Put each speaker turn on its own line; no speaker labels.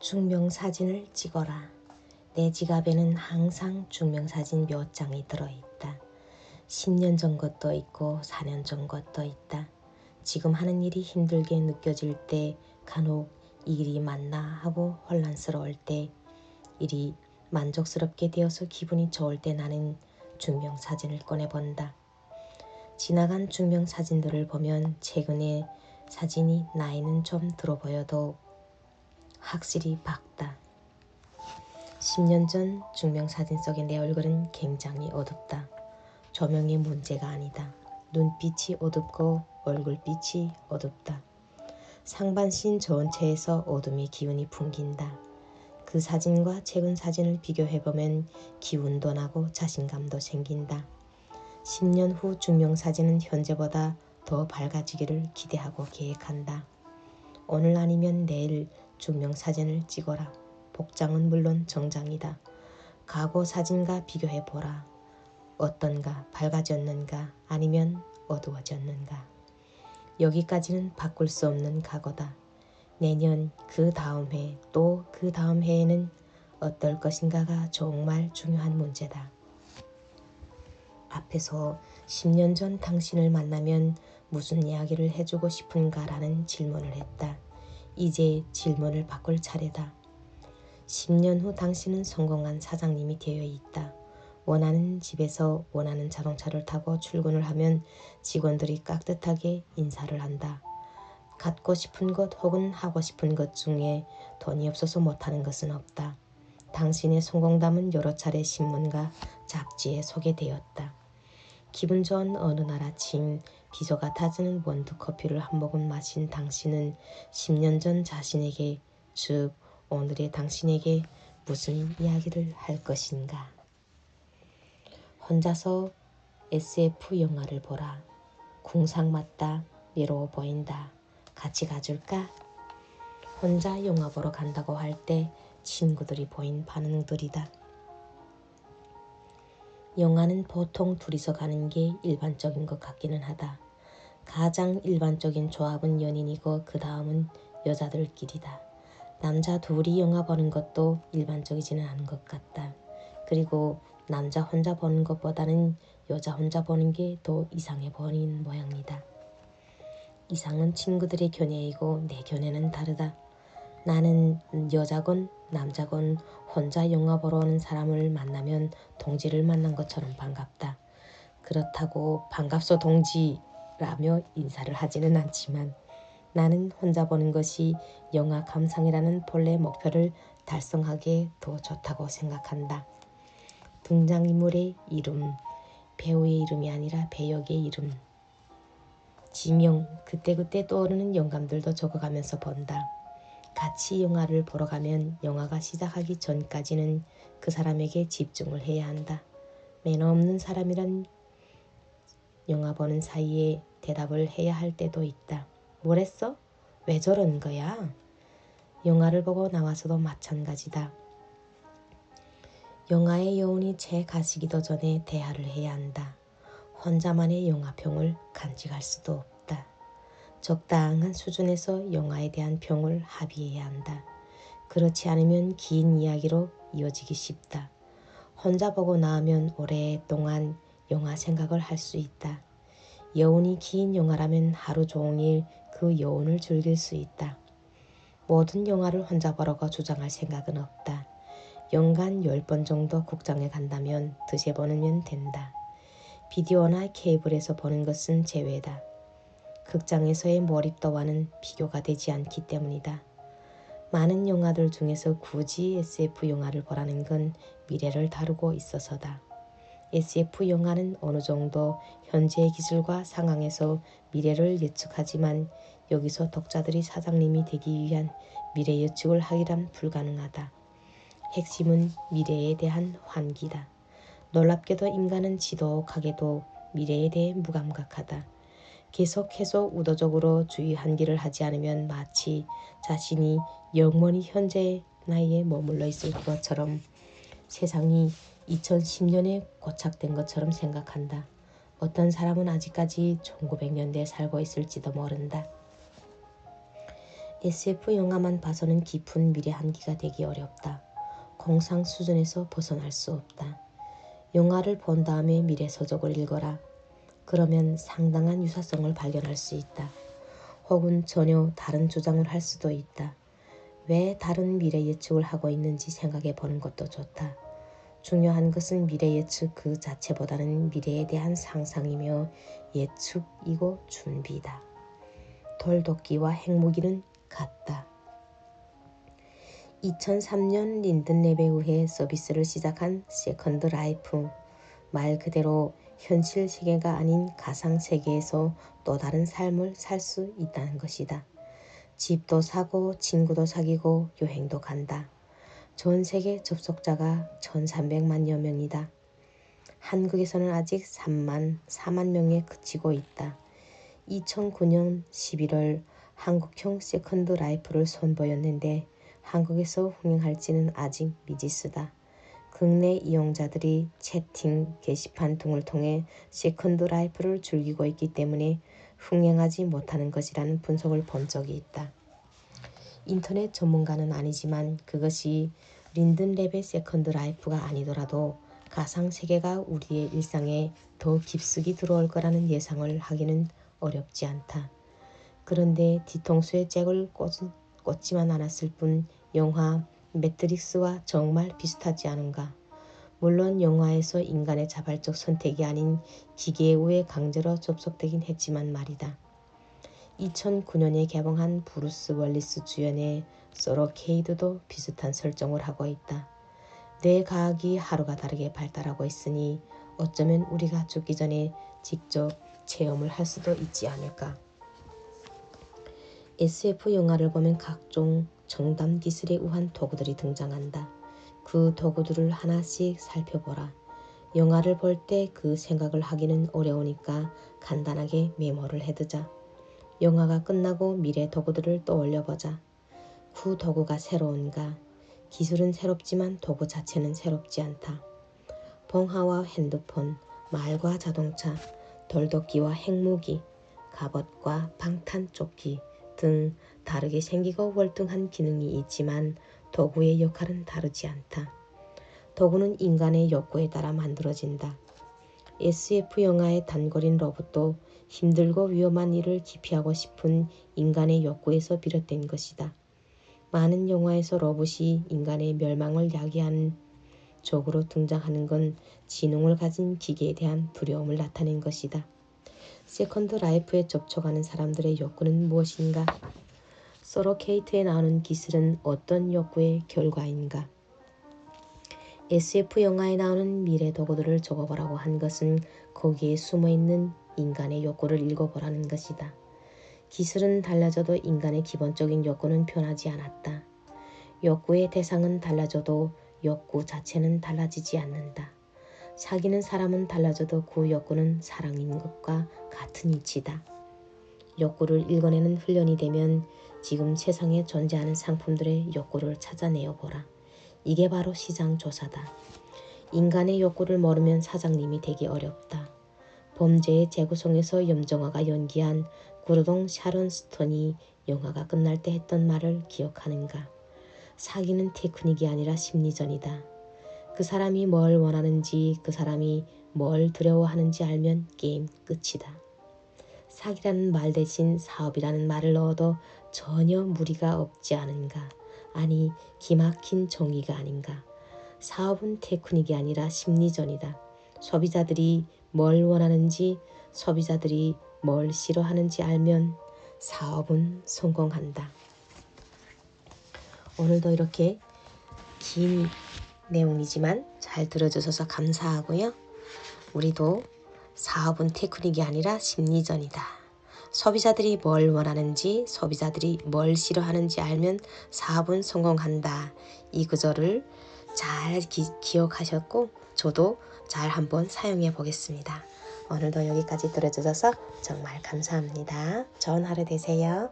증명사진을 찍어라. 내 지갑에는 항상 증명사진 몇 장이 들어있다. 10년 전 것도 있고 4년 전 것도 있다. 지금 하는 일이 힘들게 느껴질 때, 간혹 이 일이 맞나 하고 혼란스러울 때, 일이 만족스럽게 되어서 기분이 좋을 때 나는 증명사진을 꺼내본다. 지나간 증명사진들을 보면 최근의 사진이 나이는 좀 들어 보여도 확실히 밝다. 10년 전 증명사진 속의 내 얼굴은 굉장히 어둡다. 조명의 문제가 아니다. 눈빛이 어둡고 얼굴빛이 어둡다. 상반신 전체에서 어둠의 기운이 풍긴다. 그 사진과 최근 사진을 비교해보면 기운도 나고 자신감도 생긴다. 10년 후 증명사진은 현재보다 더 밝아지기를 기대하고 계획한다. 오늘 아니면 내일 증명사진을 찍어라. 복장은 물론 정장이다. 과거 사진과 비교해보라. 어떤가, 밝아졌는가, 아니면 어두워졌는가. 여기까지는 바꿀 수 없는 과거다. 내년, 그 다음 해, 또 그 다음 해에는 어떨 것인가가 정말 중요한 문제다. 앞에서 10년 전 당신을 만나면 무슨 이야기를 해주고 싶은가라는 질문을 했다. 이제 질문을 바꿀 차례다. 10년 후 당신은 성공한 사장님이 되어 있다. 원하는 집에서 원하는 자동차를 타고 출근을 하면 직원들이 깍듯하게 인사를 한다. 갖고 싶은 것 혹은 하고 싶은 것 중에 돈이 없어서 못하는 것은 없다. 당신의 성공담은 여러 차례 신문과 잡지에 소개되었다. 기분 좋은 어느 날 아침 비소가 타지는 원두커피를 한 모금 마신 당신은 10년 전 자신에게, 즉 오늘의 당신에게 무슨 이야기를 할 것인가. 혼자서 SF 영화를 보라. 궁상 맞다. 외로워 보인다. 같이 가줄까? 혼자 영화 보러 간다고 할 때 친구들이 보인 반응들이다. 영화는 보통 둘이서 가는 게 일반적인 것 같기는 하다. 가장 일반적인 조합은 연인이고 그 다음은 여자들끼리다. 남자 둘이 영화 보는 것도 일반적이지는 않은 것 같다. 그리고 남자 혼자 보는 것보다는 여자 혼자 보는 게 더 이상해 보이는 모양이다. 이상은 친구들의 견해이고 내 견해는 다르다. 나는 여자건 남자건 혼자 영화 보러 오는 사람을 만나면 동지를 만난 것처럼 반갑다. 그렇다고 반갑소 동지라며 인사를 하지는 않지만 나는 혼자 보는 것이 영화 감상이라는 본래 목표를 달성하기에 더 좋다고 생각한다. 등장인물의 이름, 배우의 이름이 아니라 배역의 이름, 지명, 그때그때 떠오르는 영감들도 적어가면서 본다. 같이 영화를 보러 가면 영화가 시작하기 전까지는 그 사람에게 집중을 해야 한다. 매너 없는 사람이란 영화 보는 사이에 대답을 해야 할 때도 있다. 뭐랬어? 왜 저런 거야? 영화를 보고 나와서도 마찬가지다. 영화의 여운이 채 가시기도 전에 대화를 해야 한다. 혼자만의 영화평을 간직할 수도 없다. 적당한 수준에서 영화에 대한 평을 합의해야 한다. 그렇지 않으면 긴 이야기로 이어지기 쉽다. 혼자 보고 나오면 오랫동안 영화 생각을 할 수 있다. 여운이 긴 영화라면 하루 종일 그 여운을 즐길 수 있다. 모든 영화를 혼자 보라고 주장할 생각은 없다. 연간 10번 정도 극장에 간다면 두세 번이면 된다. 비디오나 케이블에서 보는 것은 제외다. 극장에서의 몰입도와는 비교가 되지 않기 때문이다. 많은 영화들 중에서 굳이 SF 영화를 보라는 건 미래를 다루고 있어서다. SF 영화는 어느 정도 현재의 기술과 상황에서 미래를 예측하지만 여기서 독자들이 사장님이 되기 위한 미래 예측을 하기란 불가능하다. 핵심은 미래에 대한 환기다. 놀랍게도 인간은 지독하게도 미래에 대해 무감각하다. 계속해서 의도적으로 주의 환기를 하지 않으면 마치 자신이 영원히 현재의 나이에 머물러 있을 것처럼 세상이 2010년에 고착된 것처럼 생각한다. 어떤 사람은 아직까지 1900년대에 살고 있을지도 모른다. SF 영화만 봐서는 깊은 미래 한기가 되기 어렵다. 공상 수준에서 벗어날 수 없다. 영화를 본 다음에 미래 서적을 읽어라. 그러면 상당한 유사성을 발견할 수 있다. 혹은 전혀 다른 주장을 할 수도 있다. 왜 다른 미래 예측을 하고 있는지 생각해 보는 것도 좋다. 중요한 것은 미래 예측 그 자체보다는 미래에 대한 상상이며 예측이고 준비다. 돌도끼와 핵무기는 같다. 2003년 린든랩에 의해 서비스를 시작한 세컨드 라이프. 말 그대로 현실 세계가 아닌 가상 세계에서 또 다른 삶을 살 수 있다는 것이다. 집도 사고 친구도 사귀고 여행도 간다. 전 세계 접속자가 1300만여 명이다. 한국에서는 아직 4만 명에 그치고 있다. 2009년 11월 한국형 세컨드 라이프를 선보였는데 한국에서 흥행할지는 아직 미지수다. 국내 이용자들이 채팅, 게시판 등을 통해 세컨드 라이프를 즐기고 있기 때문에 흥행하지 못하는 것이라는 분석을 본 적이 있다. 인터넷 전문가는 아니지만 그것이 린든랩의 세컨드 라이프가 아니더라도 가상세계가 우리의 일상에 더 깊숙이 들어올 거라는 예상을 하기는 어렵지 않다. 그런데 뒤통수에 잭을 꽂지만 않았을 뿐 영화 매트릭스와 정말 비슷하지 않은가. 물론 영화에서 인간의 자발적 선택이 아닌 기계에 의해 강제로 접속되긴 했지만 말이다. 2009년에 개봉한 브루스 월리스 주연의 서로케이드도 비슷한 설정을 하고 있다. 뇌과학이 하루가 다르게 발달하고 있으니 어쩌면 우리가 죽기 전에 직접 체험을 할 수도 있지 않을까. SF 영화를 보면 각종 정담 기술에 의한 도구들이 등장한다. 그 도구들을 하나씩 살펴보라. 영화를 볼 때 그 생각을 하기는 어려우니까 간단하게 메모를 해두자. 영화가 끝나고 미래 도구들을 떠올려보자. 그 도구가 새로운가? 기술은 새롭지만 도구 자체는 새롭지 않다. 봉화와 핸드폰, 말과 자동차, 돌도끼와 핵무기, 갑옷과 방탄조끼 등 다르게 생기고 월등한 기능이 있지만 도구의 역할은 다르지 않다. 도구는 인간의 욕구에 따라 만들어진다. SF 영화의 단거린 로봇도 힘들고 위험한 일을 기피하고 싶은 인간의 욕구에서 비롯된 것이다. 많은 영화에서 로봇이 인간의 멸망을 야기하는 적으로 등장하는 건 지능을 가진 기계에 대한 두려움을 나타낸 것이다. 세컨드 라이프에 접촉하는 사람들의 욕구는 무엇인가? 서로케이트에 나오는 기술은 어떤 욕구의 결과인가? SF 영화에 나오는 미래 도구들을 적어보라고 한 것은 거기에 숨어있는 인간의 욕구를 읽어보라는 것이다. 기술은 달라져도 인간의 기본적인 욕구는 변하지 않았다. 욕구의 대상은 달라져도 욕구 자체는 달라지지 않는다. 사귀는 사람은 달라져도 그 욕구는 사랑인 것과 같은 이치다. 욕구를 읽어내는 훈련이 되면 지금 세상에 존재하는 상품들의 욕구를 찾아내어 보라. 이게 바로 시장 조사다. 인간의 욕구를 모르면 사장님이 되기 어렵다. 범죄의 재구성에서 염정아가 연기한 구로동 샤론 스톤이 영화가 끝날 때 했던 말을 기억하는가? 사기는 테크닉이 아니라 심리전이다. 그 사람이 뭘 원하는지, 그 사람이 뭘 두려워하는지 알면 게임 끝이다. 사기라는 말 대신 사업이라는 말을 넣어도 전혀 무리가 없지 않은가. 아니, 기막힌 정의가 아닌가. 사업은 테크닉이 아니라 심리전이다. 소비자들이 뭘 원하는지, 소비자들이 뭘 싫어하는지 알면 사업은 성공한다. 오늘도 이렇게 긴 내용이지만 잘 들어주셔서 감사하고요. 우리도 사업은 테크닉이 아니라 심리전이다. 소비자들이 뭘 원하는지, 소비자들이 뭘 싫어하는지 알면 사업은 성공한다. 이 구절을 잘 기억하셨고 저도 잘 한번 사용해 보겠습니다. 오늘도 여기까지 들어주셔서 정말 감사합니다. 좋은 하루 되세요.